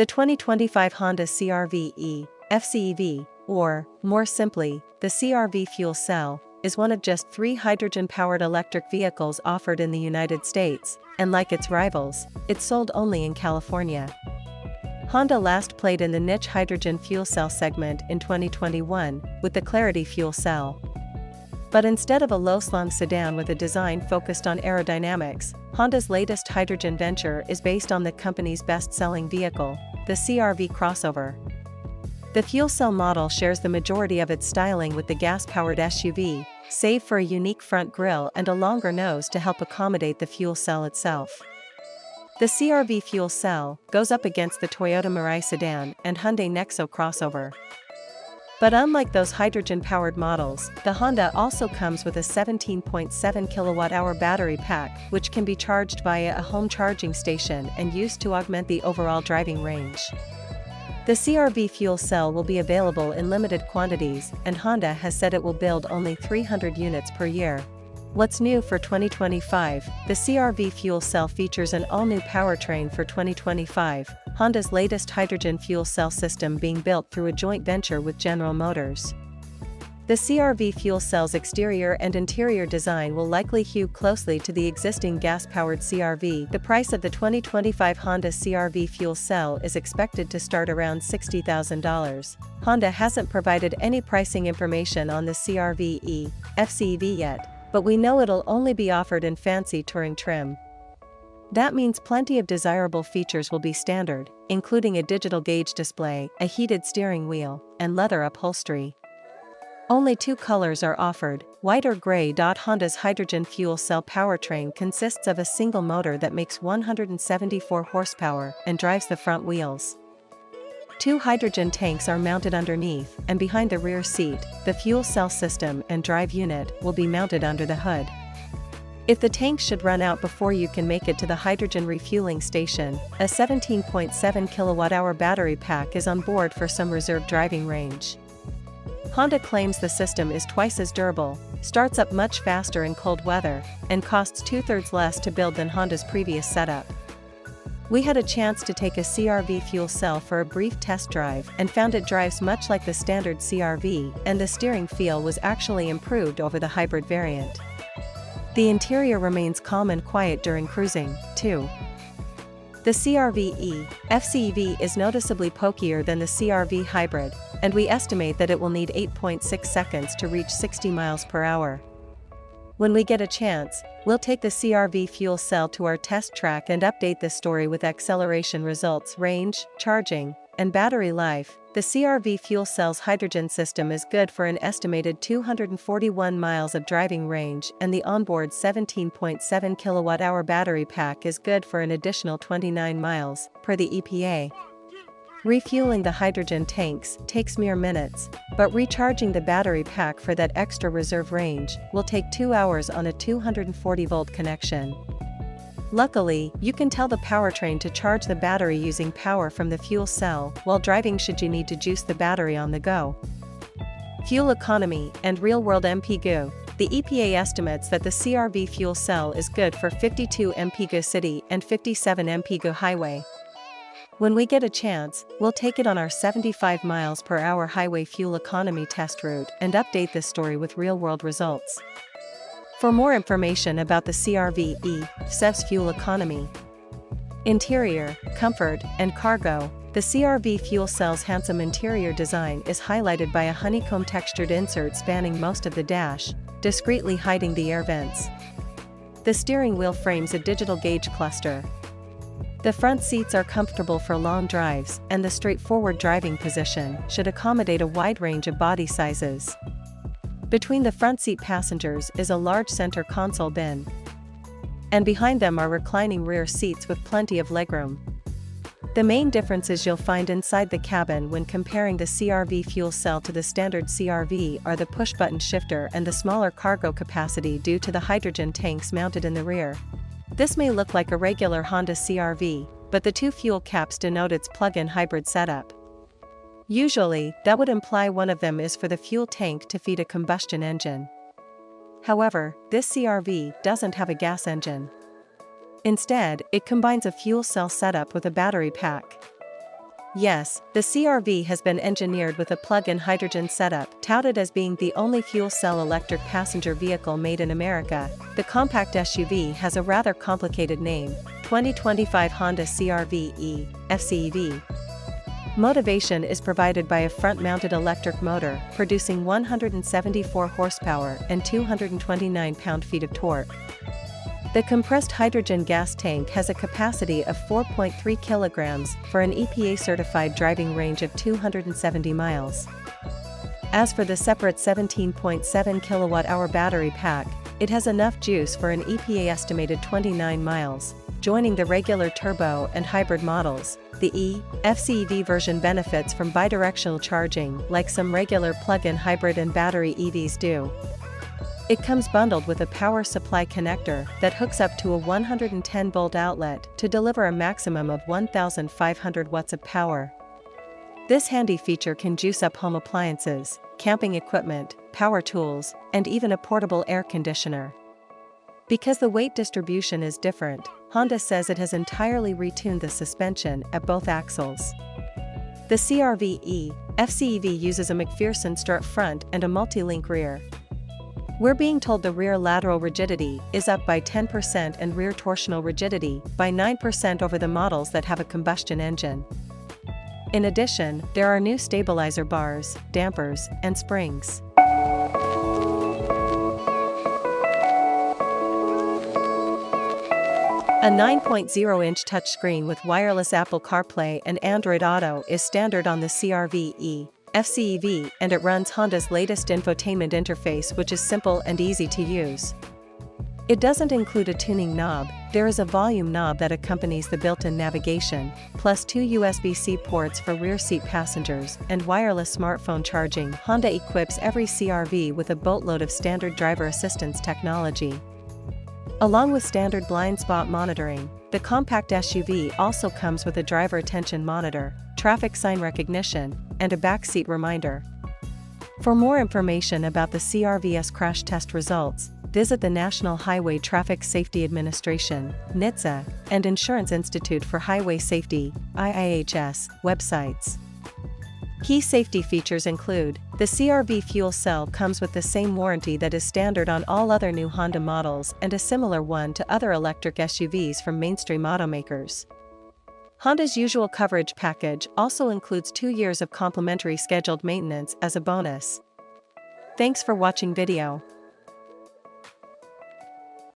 The 2025 Honda CR-V FCEV, or, more simply, the CR-V fuel cell, is one of just 3 hydrogen-powered electric vehicles offered in the United States, and like its rivals, it's sold only in California. Honda last played in the niche hydrogen fuel cell segment in 2021 with the Clarity fuel cell. But instead of a low-slung sedan with a design focused on aerodynamics, Honda's latest hydrogen venture is based on the company's best-selling vehicle, the CR-V crossover. The fuel cell model shares the majority of its styling with the gas-powered SUV, save for a unique front grille and a longer nose to help accommodate the fuel cell itself. The CR-V fuel cell goes up against the Toyota Mirai sedan and Hyundai Nexo crossover. But unlike those hydrogen-powered models, the Honda also comes with a 17.7 kWh battery pack which can be charged via a home charging station and used to augment the overall driving range. The CR-V fuel cell will be available in limited quantities, and Honda has said it will build only 300 units per year. What's new for 2025? The CR-V fuel cell features an all-new powertrain for 2025, Honda's latest hydrogen fuel cell system being built through a joint venture with General Motors. The CR-V fuel cell's exterior and interior design will likely hew closely to the existing gas-powered CR-V. The price of the 2025 Honda CR-V fuel cell is expected to start around $60,000. Honda hasn't provided any pricing information on the CR-V FCEV yet, but we know it'll only be offered in fancy touring trim. That means plenty of desirable features will be standard, including a digital gauge display, a heated steering wheel, and leather upholstery. Only 2 colors are offered, white or gray. Honda's hydrogen fuel cell powertrain consists of a single motor that makes 174 horsepower and drives the front wheels. 2 hydrogen tanks are mounted underneath, and behind the rear seat, the fuel cell system and drive unit will be mounted under the hood. If the tanks should run out before you can make it to the hydrogen refueling station, a 17.7 kWh battery pack is on board for some reserve driving range. Honda claims the system is twice as durable, starts up much faster in cold weather, and costs 2/3 less to build than Honda's previous setup. We had a chance to take a CR-V fuel cell for a brief test drive and found it drives much like the standard CR-V, and the steering feel was actually improved over the hybrid variant. The interior remains calm and quiet during cruising, too. The CR-V FCEV is noticeably pokier than the CR-V hybrid, and we estimate that it will need 8.6 seconds to reach 60 miles per hour. When we get a chance, we'll take the CR-V fuel cell to our test track and update this story with acceleration results, range, charging, and battery life. The CR-V fuel cell's hydrogen system is good for an estimated 241 miles of driving range, and the onboard 17.7 kWh battery pack is good for an additional 29 miles, per the EPA. Refueling the hydrogen tanks takes mere minutes, but recharging the battery pack for that extra reserve range will take 2 hours on a 240-volt connection. Luckily, you can tell the powertrain to charge the battery using power from the fuel cell while driving should you need to juice the battery on the go. Fuel economy and real-world mpg. The EPA estimates that the CR-V fuel cell is good for 52 mpg city and 57 mpg highway. When we get a chance, we'll take it on our 75 miles per hour highway fuel economy test route and update this story with real-world results. For more information about the CR-V FCEV's fuel economy, interior, comfort, and cargo, the CR-V fuel cell's handsome interior design is highlighted by a honeycomb textured insert spanning most of the dash, discreetly hiding the air vents. The steering wheel frames a digital gauge cluster. The front seats are comfortable for long drives, and the straightforward driving position should accommodate a wide range of body sizes. Between the front seat passengers is a large center console bin, and behind them are reclining rear seats with plenty of legroom. The main differences you'll find inside the cabin when comparing the CR-V fuel cell to the standard CR-V are the push-button shifter and the smaller cargo capacity due to the hydrogen tanks mounted in the rear. This may look like a regular Honda CR-V, but the 2 fuel caps denote its plug-in hybrid setup. Usually, that would imply one of them is for the fuel tank to feed a combustion engine. However, this CR-V doesn't have a gas engine. Instead, it combines a fuel cell setup with a battery pack. Yes, the CR-V has been engineered with a plug-in hydrogen setup. Touted as being the only fuel cell electric passenger vehicle made in America, the compact SUV has a rather complicated name: 2025 Honda CR-V FCEV. Motivation is provided by a front-mounted electric motor, producing 174 horsepower and 229 pound-feet of torque. The compressed hydrogen gas tank has a capacity of 4.3 kilograms for an EPA-certified driving range of 270 miles. As for the separate 17.7 kilowatt-hour battery pack, it has enough juice for an EPA-estimated 29 miles. Joining the regular turbo and hybrid models, the FCEV version benefits from bidirectional charging like some regular plug-in hybrid and battery EVs do. It comes bundled with a power supply connector that hooks up to a 110-volt outlet to deliver a maximum of 1,500 watts of power. This handy feature can juice up home appliances, camping equipment, power tools, and even a portable air conditioner. Because the weight distribution is different, Honda says it has entirely retuned the suspension at both axles. The CR-V FCEV uses a McPherson strut front and a multi-link rear. We're being told the rear lateral rigidity is up by 10% and rear torsional rigidity by 9% over the models that have a combustion engine. In addition, there are new stabilizer bars, dampers, and springs. A 9.0-inch touchscreen with wireless Apple CarPlay and Android Auto is standard on the CR-V FCEV, and it runs Honda's latest infotainment interface, which is simple and easy to use. It doesn't include a tuning knob. There is a volume knob that accompanies the built-in navigation, plus 2 USB-C ports for rear seat passengers and wireless smartphone charging. Honda equips every CR-V with a boatload of standard driver assistance technology. Along with standard blind spot monitoring, the compact SUV also comes with a driver attention monitor, traffic sign recognition, and a backseat reminder. For more information about the CR-V's crash test results, visit the National Highway Traffic Safety Administration (NHTSA) and Insurance Institute for Highway Safety (IIHS) websites. Key safety features include: the CR-V fuel cell comes with the same warranty that is standard on all other new Honda models and a similar one to other electric SUVs from mainstream automakers. Honda's usual coverage package also includes 2 years of complimentary scheduled maintenance as a bonus. Thanks for watching video.